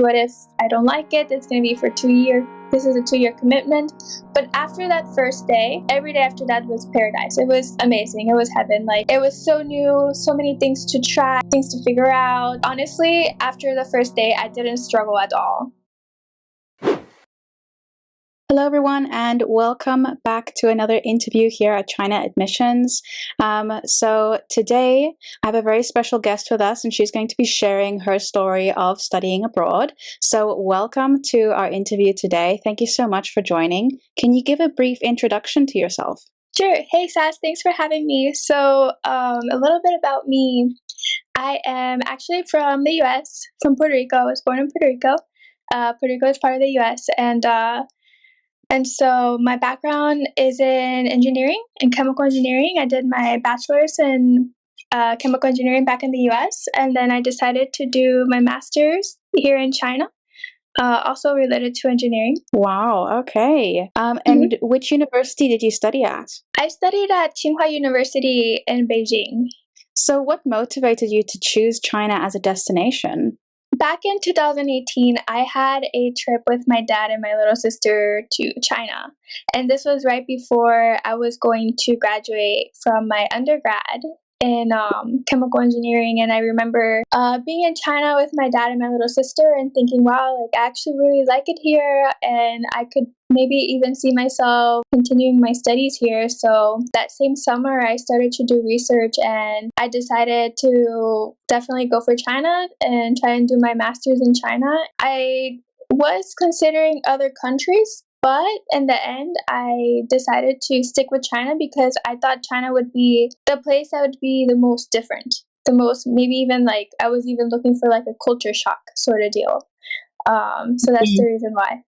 What if I don't like it? It's going to be for 2 years. This is a 2-year commitment. But after that first day, every day after that was paradise. It was amazing. It was heaven. Like, it was so new, so many things to try, things to figure out. Honestly, after the first day, I didn't struggle at all. Hello, everyone, and welcome back to another interview here at China Admissions. So today I have a very special guest with us, and she's going to be sharing her story of studying abroad. So welcome to our interview today. Thank you so much for joining. Can you give a brief introduction to yourself? Sure. Hey, Sass, thanks for having me. So, a little bit about me. I am actually from the US, from Puerto Rico. I was born in Puerto Rico. Puerto Rico is part of the US, and so my background is in engineering, in chemical engineering. I did my bachelor's in chemical engineering back in the US, and then I decided to do my master's here in China, also related to engineering. Wow, okay. And which university did you study at? I studied at Tsinghua University in Beijing. So what motivated you to choose China as a destination? Back in 2018, I had a trip with my dad and my little sister to China. And this was right before I was going to graduate from my undergrad in chemical engineering. And I remember being in China with my dad and my little sister and thinking, wow, like I actually really like it here. And I could maybe even see myself continuing my studies here. So that same summer, I started to do research and I decided to definitely go for China and try and do my master's in China. I was considering other countries, but in the end, I decided to stick with China because I thought China would be the place that would be the most different. The most, maybe even like, I was even looking for like a culture shock sort of deal. So that's the reason why.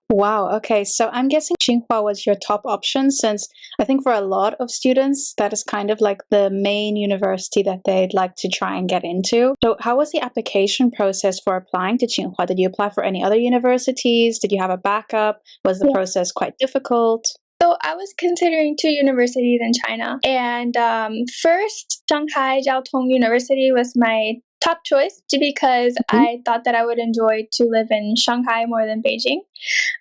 Wow, okay. So I'm guessing Tsinghua was your top option since I think for a lot of students, that is kind of like the main university that they'd like to try and get into. So how was the application process for applying to Tsinghua? Did you apply for any other universities? Did you have a backup? Was the process quite difficult? So I was considering 2 universities in China. And first, Shanghai Jiao Tong University was my top choice because I thought that I would enjoy to live in Shanghai more than Beijing.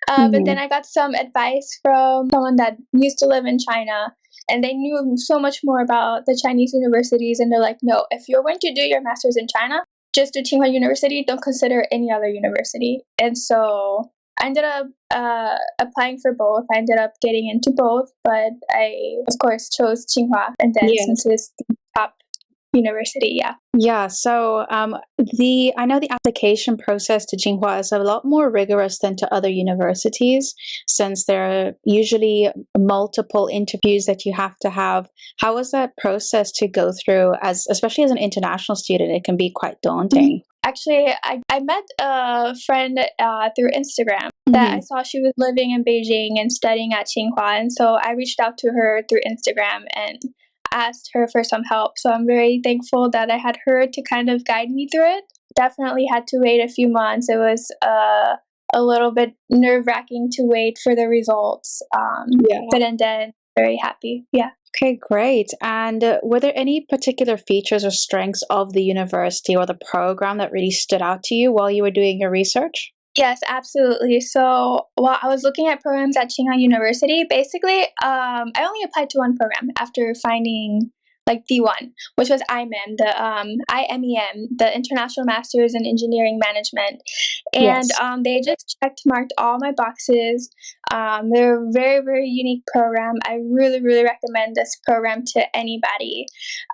But then I got some advice from someone that used to live in China, and they knew so much more about the Chinese universities. And they're like, no, if you're going to do your master's in China, just do Tsinghua University. Don't consider any other university. And so I ended up applying for both. I ended up getting into both, but I, of course, chose Tsinghua, and then since it's the top university, Yeah, so I know the application process to Tsinghua is a lot more rigorous than to other universities, since there are usually multiple interviews that you have to have. How was that process to go through, especially as an international student? It can be quite daunting. Actually, I met a friend through Instagram that I saw she was living in Beijing and studying at Tsinghua, and so I reached out to her through Instagram and asked her for some help. So I'm very thankful that I had her to kind of guide me through it. Definitely had to wait a few months. It was a little bit nerve-wracking to wait for the results, but then very happy. Yeah. Okay, great. And were there any particular features or strengths of the university or the program that really stood out to you while you were doing your research? Yes, absolutely. So while I was looking at programs at Tsinghua University, basically, I only applied to one program after finding like the one, which was IMEM, the IMEM, the International Masters in Engineering Management, and they just checked marked all my boxes. They're a very, very unique program. I really, really recommend this program to anybody.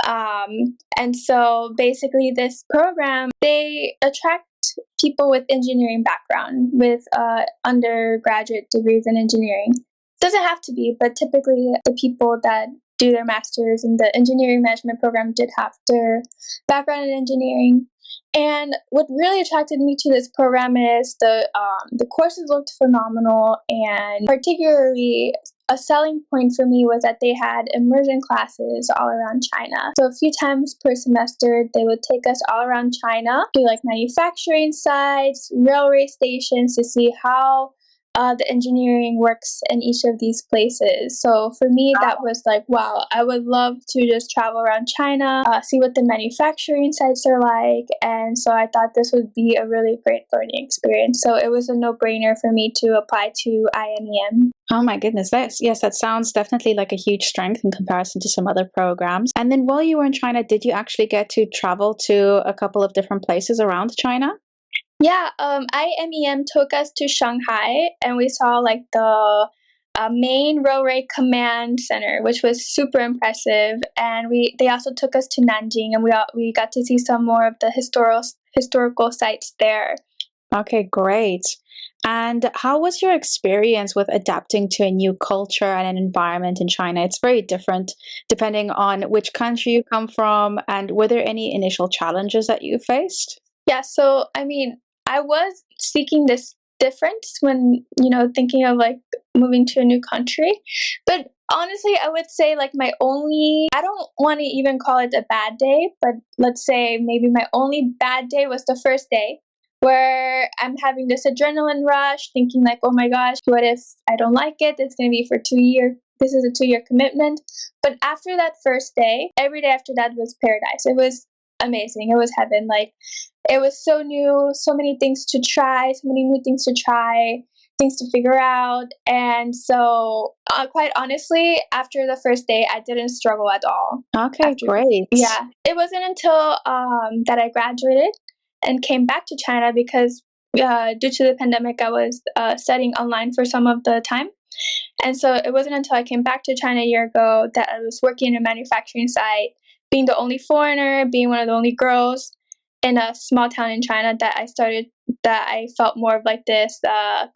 And so basically, this program, they attract people with engineering background, with undergraduate degrees in engineering. Doesn't have to be, but typically the people that do their masters in the engineering management program did have their background in engineering. And what really attracted me to this program is the courses looked phenomenal, and particularly a selling point for me was that they had immersion classes all around China. So a few times per semester, they would take us all around China to like manufacturing sites, railway stations to see how the engineering works in each of these places. So for me, that was like, wow, I would love to just travel around China, see what the manufacturing sites are like. And so I thought this would be a really great learning experience. So it was a no-brainer for me to apply to IMEM. Oh my goodness, that sounds definitely like a huge strength in comparison to some other programs. And then while you were in China, did you actually get to travel to a couple of different places around China? Yeah, IMEM took us to Shanghai, and we saw like the main railway command center, which was super impressive. And they also took us to Nanjing, and we got to see some more of the historical sites there. Okay, great. And how was your experience with adapting to a new culture and an environment in China? It's very different depending on which country you come from. And were there any initial challenges that you faced? Yeah, so I mean, I was seeking this difference when, thinking of like moving to a new country. But honestly, I would say like I don't want to even call it a bad day, but let's say maybe my only bad day was the first day where I'm having this adrenaline rush, thinking like, oh my gosh, what if I don't like it? It's going to be for 2 years. This is a 2-year commitment. But after that first day, every day after that was paradise. It was amazing. It was heaven. Like, it was so new, so many things to try, so many new things to try, things to figure out. And so, quite honestly, after the first day, I didn't struggle at all. Okay, After, great. yeah, it wasn't until that I graduated and came back to China because due to the pandemic, I was studying online for some of the time. And so it wasn't until I came back to China a year ago that I was working in a manufacturing site, being the only foreigner, being one of the only girls in a small town in China that I felt more of like this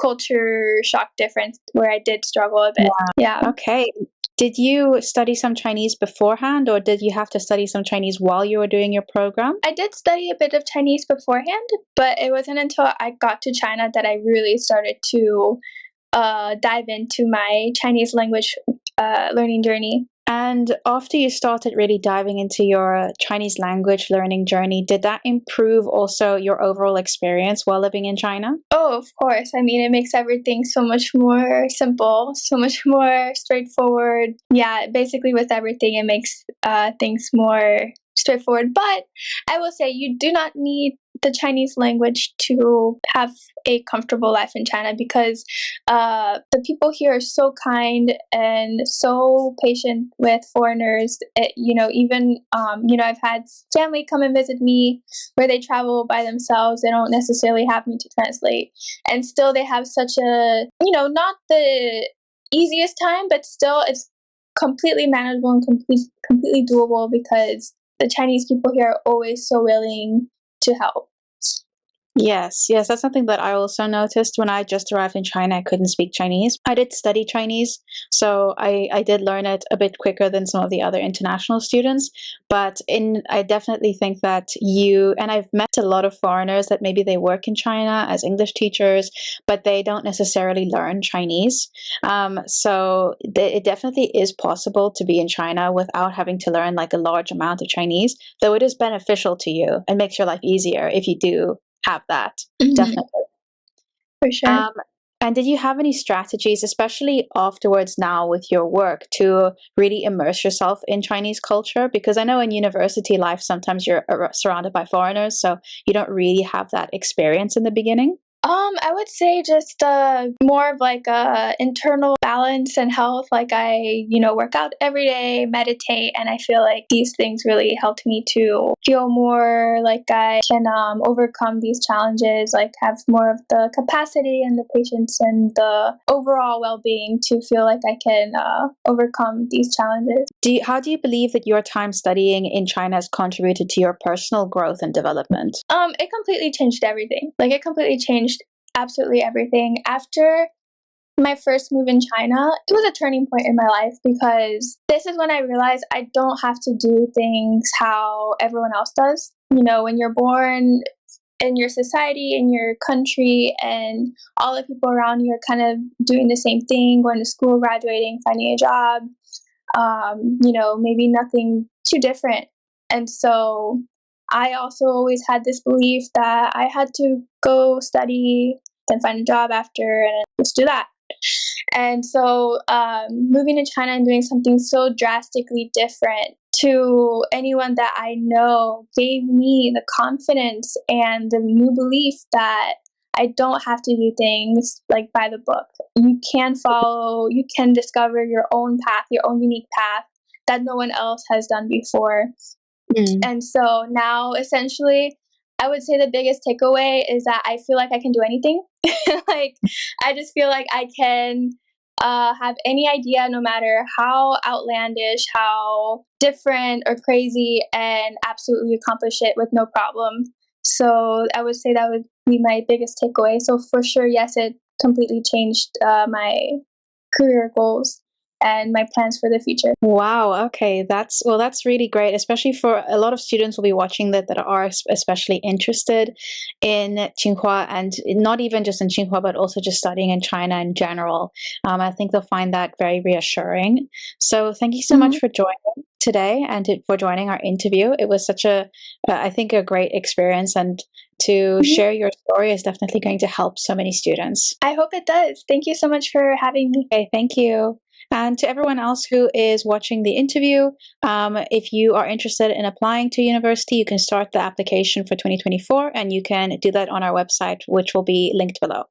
culture shock difference where I did struggle a bit. Wow. Yeah. Okay. Did you study some Chinese beforehand, or did you have to study some Chinese while you were doing your program? I did study a bit of Chinese beforehand, but it wasn't until I got to China that I really started to dive into my Chinese language learning journey. And after you started really diving into your Chinese language learning journey, did that improve also your overall experience while living in China? Oh, of course. I mean, it makes everything so much more simple, so much more straightforward. Yeah, basically, with everything, it makes things more straightforward. But I will say, you do not need the Chinese language to have a comfortable life in China because the people here are so kind and so patient with foreigners. Even I've had family come and visit me where they travel by themselves. They don't necessarily have me to translate, and still they have such a not the easiest time, but still it's completely manageable and completely doable because the Chinese people here are always so willing to help. Yes, that's something that I also noticed when I just arrived in China. I couldn't speak Chinese. I did study Chinese, so I did learn it a bit quicker than some of the other international students. But I definitely think that and I've met a lot of foreigners that maybe they work in China as English teachers, but they don't necessarily learn Chinese. It definitely is possible to be in China without having to learn like a large amount of Chinese, though it is beneficial to you and makes your life easier if you do have that. Mhm, Definitely. for sure. Um, and did you have any strategies, especially afterwards now with your work, to really immerse yourself in Chinese culture? Because I know in university life, sometimes you're surrounded by foreigners, so you don't really have that experience in the beginning. I would say just more of like a internal balance and health. Like I, work out every day, meditate, and I feel like these things really helped me to feel more like I can overcome these challenges, like have more of the capacity and the patience and the overall well-being to feel like I can overcome these challenges. How do you believe that your time studying in China has contributed to your personal growth and development? It completely changed everything. Like it completely changed absolutely everything. After my first move in China, it was a turning point in my life because this is when I realized I don't have to do things how everyone else does. When you're born in your society, in your country, and all the people around you are kind of doing the same thing, going to school, graduating, finding a job, maybe nothing too different. And so I also always had this belief that I had to go study then find a job after, and just do that. And so moving to China and doing something so drastically different to anyone that I know gave me the confidence and the new belief that I don't have to do things like by the book. You can discover your own path, your own unique path that no one else has done before. And so now, essentially, I would say the biggest takeaway is that I feel like I can do anything. Like, I just feel like I can have any idea, no matter how outlandish, how different or crazy, and absolutely accomplish it with no problem. So I would say that would be my biggest takeaway. So for sure, yes, it completely changed my career goals and my plans for the future. Wow. Okay. That's really great, especially for a lot of students will be watching that are especially interested in Tsinghua, and not even just in Tsinghua, but also just studying in China in general. I think they'll find that very reassuring. So thank you so much for joining today and for joining our interview. It was such I think a great experience, and to share your story is definitely going to help so many students. I hope it does. Thank you so much for having me. Okay, thank you. And to everyone else who is watching the interview, if you are interested in applying to university, you can start the application for 2024, and you can do that on our website, which will be linked below.